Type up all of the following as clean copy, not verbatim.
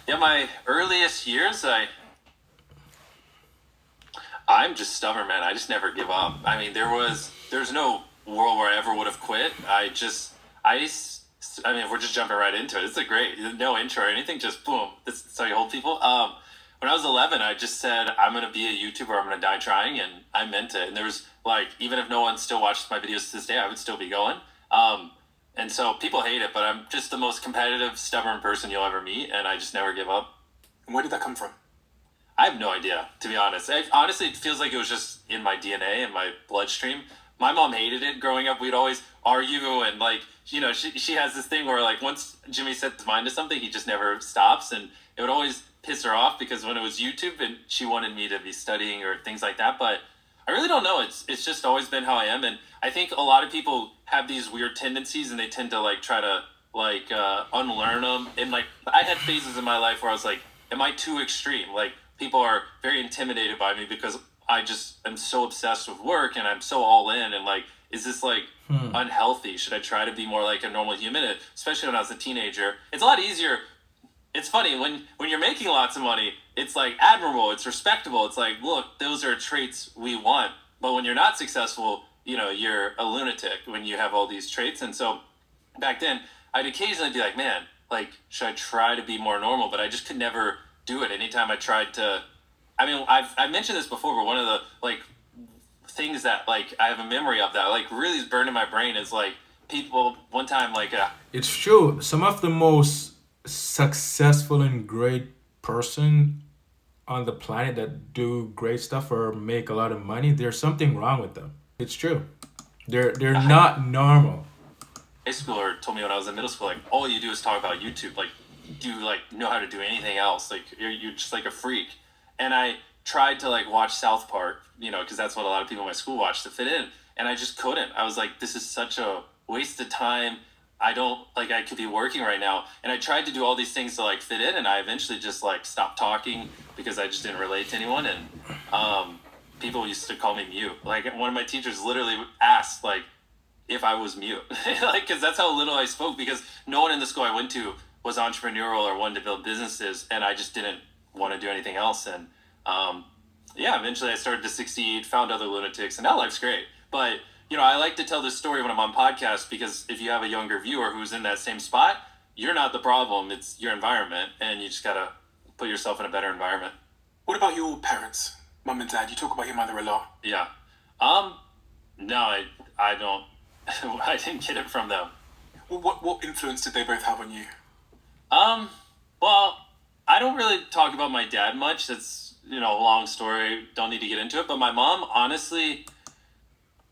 Yeah, my earliest years, I'm just stubborn, man. I just never give up. I mean, there's no world where I ever would have quit. I mean, if we're just jumping right into it, it's a great, no intro or anything, just boom. That's how you hold people. When I was 11, I just said, I'm going to be a YouTuber. I'm going to die trying. And I meant it. And there was like, even if no one still watches my videos to this day, I would still be going. And so people hate it, but I'm just the most competitive, stubborn person you'll ever meet. And I just never give up. And where did that come from? I have no idea, to be honest. Honestly, it feels like it was just in my DNA and my bloodstream. My mom hated it growing up. We'd always argue and like, she has this thing where like once Jimmy sets his mind to something, he just never stops. And it would always piss her off because when it was YouTube and she wanted me to be studying or things like that. But I really don't know. It's just always been how I am. And I think a lot of people have these weird tendencies and they tend to like try to like unlearn them. And like I had phases in my life where I was like, am I too extreme? Like people are very intimidated by me because I just am so obsessed with work and I'm so all in and like, is this like unhealthy? Should I try to be more like a normal human? Especially when I was a teenager. It's a lot easier. It's funny when you're making lots of money, it's like admirable, it's respectable. It's like, look, those are traits we want. But when you're not successful, you're a lunatic when you have all these traits. And so back then, I'd occasionally be like, man, like, should I try to be more normal? But I just could never do it. Anytime I tried to, I mean, I've mentioned this before, but one of the like things that like I have a memory of that like really is burned in my brain is like people one time like It's true. Some of the most successful and great person on the planet that do great stuff or make a lot of money, there's something wrong with them. It's true. They're not normal. high schooler told me when I was in middle school, like all you do is talk about YouTube. Like, do you like know how to do anything else? Like you're just like a freak. And I tried to like watch South Park, because that's what a lot of people in my school watch to fit in. And I just couldn't. I was like, this is such a waste of time. I don't like I could be working right now. And I tried to do all these things to like fit in, and I eventually just like stopped talking because I just didn't relate to anyone. And people used to call me mute. Like one of my teachers literally asked like if I was mute, like because that's how little I spoke. Because no one in the school I went to was entrepreneurial or wanted to build businesses, and I just didn't want to do anything else. And yeah, eventually I started to succeed, found other lunatics, and now life's great. But I like to tell this story when I'm on podcasts because if you have a younger viewer who's in that same spot, you're not the problem. It's your environment, and you just gotta put yourself in a better environment. What about your parents, mum and dad? You talk about your mother a lot. Yeah. No, I don't. I didn't get it from them. Well, what influence did they both have on you? Well, I don't really talk about my dad much. That's, a long story. Don't need to get into it. But my mom, honestly,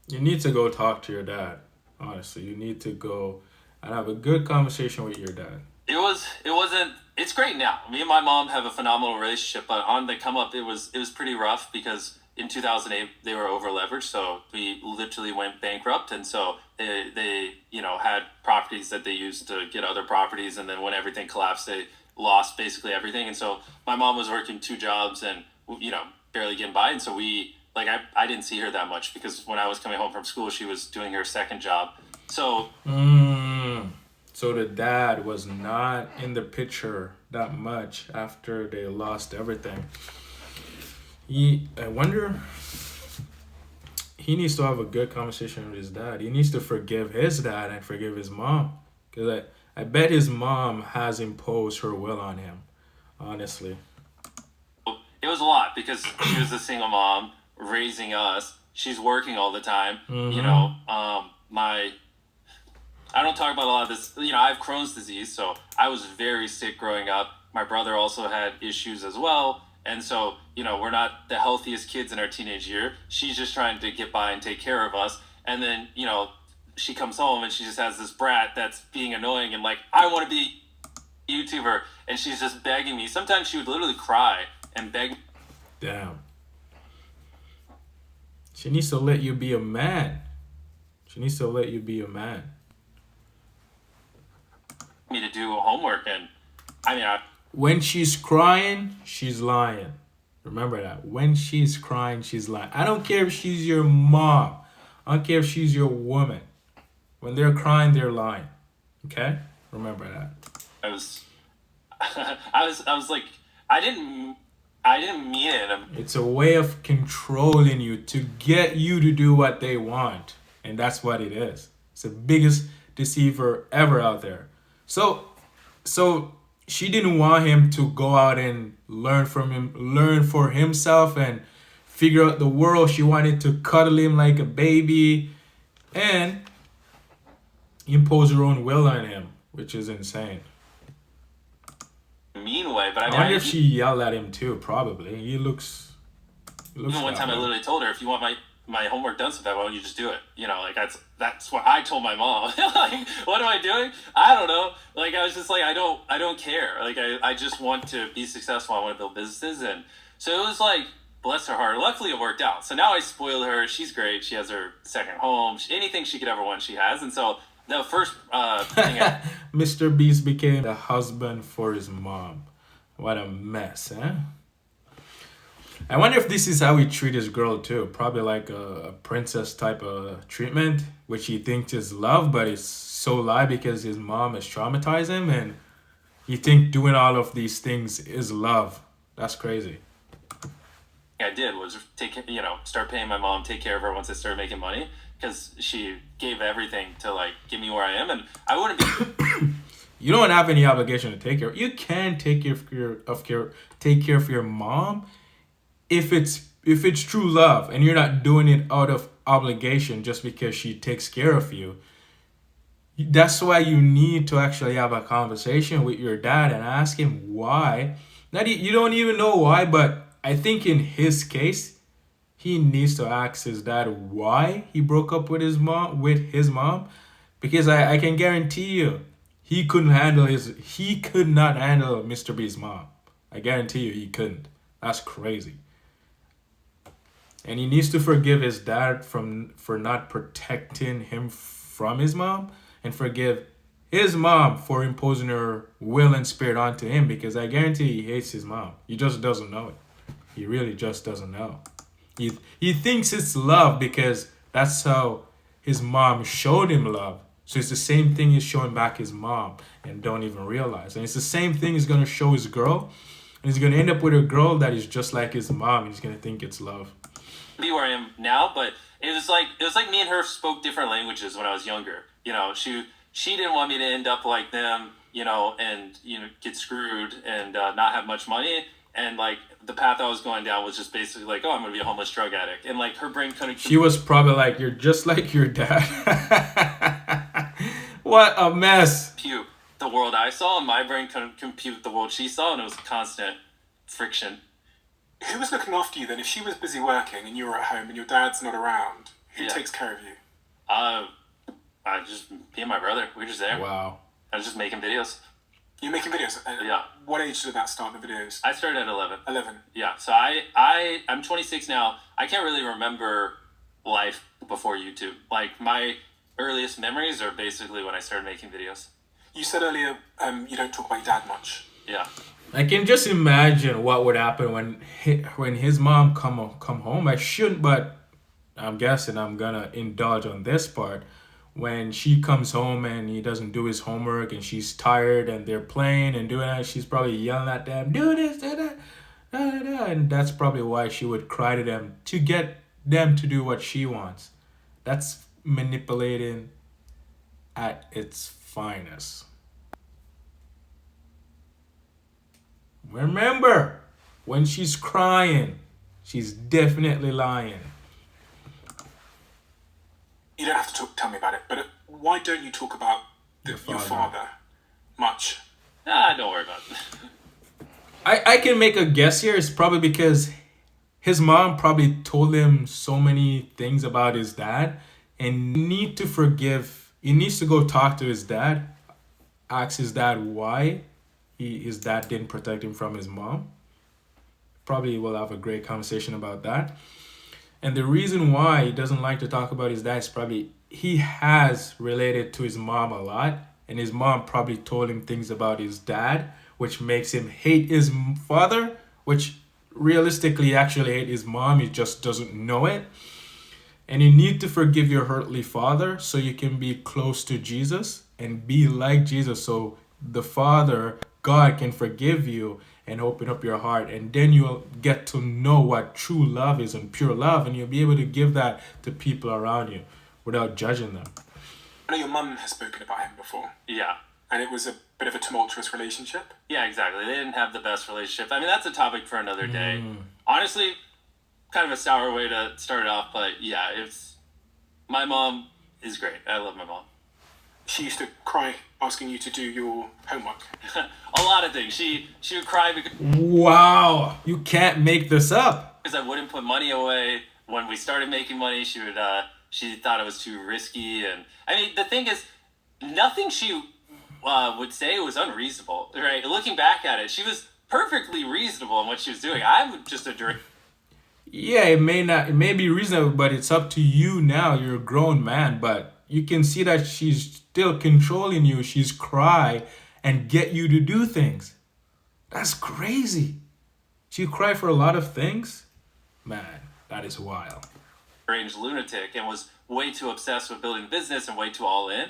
You need to go talk to your dad. Honestly, you need to go and have a good conversation with your dad. it's great now. Me and my mom have a phenomenal relationship, but on the come up, it was pretty rough because in 2008 they were over leveraged, so we literally went bankrupt, and so they had properties that they used to get other properties, and then when everything collapsed, they lost basically everything, and so my mom was working two jobs and barely getting by, and so we like I didn't see her that much because when I was coming home from school, she was doing her second job, so. So the dad was not in the picture that much after they lost everything. I wonder, he needs to have a good conversation with his dad. He needs to forgive his dad and forgive his mom. Because I bet his mom has imposed her will on him, honestly. It was a lot because she was a single mom raising us. She's working all the time. I don't talk about a lot of this. I have Crohn's disease, so I was very sick growing up. My brother also had issues as well. And so, we're not the healthiest kids in our teenage year. She's just trying to get by and take care of us. And then, she comes home and she just has this brat that's being annoying and like, I want to be a YouTuber. And she's just begging me. Sometimes she would literally cry and beg Damn. She needs to let you be a man. She needs to let you be a man. me to do homework. And I mean, When she's crying, she's lying. Remember that. When she's crying, she's lying. I don't care if she's your mom. I don't care if she's your woman. When they're crying, they're lying. Okay? Remember that. I was like, I didn't mean it. It's a way of controlling you to get you to do what they want. And that's what it is. It's the biggest deceiver ever out there. So she didn't want him to go out and learn from him, learn for himself and figure out the world. She wanted to cuddle him like a baby and impose her own will on him, which is insane. Mean way, but I wonder if she yelled at him too. Probably. He looks even one time way. I literally told her, if you want my homework done so bad, why don't you just do it? You know, like that's what I told my mom. Like, what am I doing? I don't know. Like, I was just like, I don't care. Like, I just want to be successful. I want to build businesses, and so it was like, bless her heart. Luckily, it worked out. So now I spoil her. She's great. She has her second home. Anything she could ever want, she has. And so the first thing MrBeast became the husband for his mom. What a mess, huh? I wonder if this is how he treat his girl too. Probably like a princess type of treatment, which he thinks is love, but it's so lie because his mom has traumatized him, and he think doing all of these things is love. That's crazy. I did was start paying my mom, take care of her once I started making money, because she gave everything to like get me where I am, and I wouldn't be. You don't have any obligation to take care. You can take care of your mom if it's true love and you're not doing it out of obligation just because she takes care of you. That's why you need to actually have a conversation with your dad and ask him why. Not you don't even know why, but I think in his case, he needs to ask his dad why he broke up with his mom, because I can guarantee you he could not handle MrBeast's mom. I guarantee you he couldn't. That's crazy. And he needs to forgive his dad for not protecting him from his mom, and forgive his mom for imposing her will and spirit onto him, because I guarantee he hates his mom. He just doesn't know it. He really just doesn't know. He thinks it's love because that's how his mom showed him love. So it's the same thing he's showing back his mom and don't even realize. And it's the same thing he's going to show his girl. And he's going to end up with a girl that is just like his mom. And he's going to think it's love. Be where I am now, but it was like me and her spoke different languages when I was younger. You know, she didn't want me to end up like them, and get screwed and not have much money. And like the path I was going down was just basically like, oh, I'm gonna be a homeless drug addict, and like her brain couldn't. She was probably like, you're just like your dad. What a mess. Compute the world I saw, and my brain couldn't compute the world she saw, and it was constant friction. Who was looking after you then? If she was busy working and you were at home and your dad's not around, who takes care of you? I just me and my brother. We were just there. Wow. I was just making videos. You're making videos? Yeah. What age did that start, the videos? I started at 11. 11. Yeah. So I'm 26 now. I can't really remember life before YouTube. Like, my earliest memories are basically when I started making videos. You said earlier you don't talk about your dad much. Yeah. I can just imagine what would happen when his mom come home. I shouldn't, but I'm guessing I'm gonna indulge on this part. When she comes home and he doesn't do his homework and she's tired and they're playing and doing that, she's probably yelling at them, do this, do that, da, da, da. And that's probably why she would cry to them to get them to do what she wants. That's manipulating at its finest. Remember, when she's crying, she's definitely lying. You don't have to tell me about it, but why don't you talk about your father much? Don't worry about it. I can make a guess here. It's probably because his mom probably told him so many things about his dad, and he needs to go talk to his dad, ask his dad why his dad didn't protect him from his mom. Probably will have a great conversation about that. And the reason why he doesn't like to talk about his dad is probably he has related to his mom a lot. And his mom probably told him things about his dad, which makes him hate his father, which realistically actually hate his mom. He just doesn't know it. And you need to forgive your earthly father so you can be close to Jesus and be like Jesus. So the father God can forgive you and open up your heart, and then you'll get to know what true love is and pure love, and you'll be able to give that to people around you without judging them. I know your mum has spoken about him before, Yeah. and it was a bit of a tumultuous relationship. Yeah, exactly. They didn't have the best relationship. I mean, that's a topic for another day. Honestly, kind of a sour way to start it off, but yeah, my mom is great. I love my mom. She used to cry asking you to do your homework. A lot of things. She would cry because Wow, you can't make this up. I wouldn't put money away. When we started making money, she thought it was too risky. And I mean, the thing is, nothing she would say was unreasonable, right? Looking back at it, she was perfectly reasonable in what she was doing. I'm just a direct. Yeah, it may be reasonable, but it's up to you now. You're a grown man, but you can see that she's still controlling you. She's cry and get you to do things. That's crazy. She cry for a lot of things? Man, that is wild. Strange lunatic and was way too obsessed with building a business and way too all in.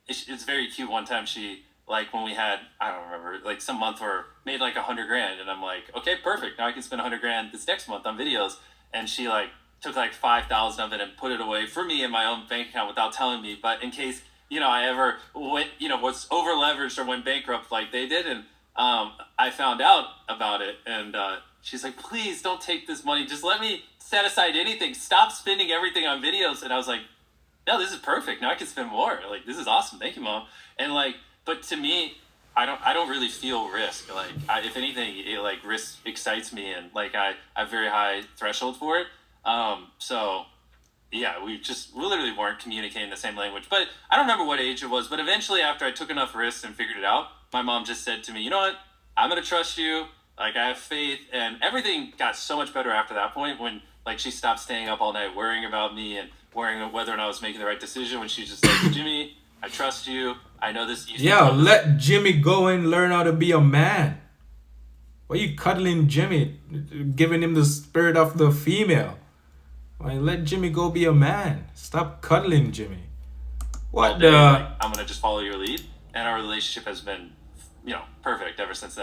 It's very cute. One time she, like, when we had, I don't remember, like some month where made like $100,000, and I'm like, okay, perfect. Now I can spend $100,000 this next month on videos. And she like took like 5,000 of it and put it away for me in my own bank account without telling me. But in case, I ever went, was over leveraged or went bankrupt like they did, and I found out about it, and she's like, please don't take this money. Just let me set aside anything. Stop spending everything on videos. And I was like, no, this is perfect. Now I can spend more. Like, this is awesome. Thank you, Mom. And like, but to me, I don't really feel risk. Like, if anything, risk excites me, and like I have very high threshold for it. So yeah, we literally weren't communicating the same language. But I don't remember what age it was. But eventually, after I took enough risks and figured it out, my mom just said to me, you know what? I'm gonna trust you. Like, I have faith, and everything got so much better after that point when like she stopped staying up all night worrying about me and worrying whether or not I was making the right decision. When she's just like, Jimmy, I trust you. I know this. Yeah, let Jimmy go and learn how to be a man. Why are you cuddling Jimmy, giving him the spirit of the female? Why, let Jimmy go be a man. Stop cuddling Jimmy. What the? I'm gonna just follow your lead, and our relationship has been, perfect ever since then.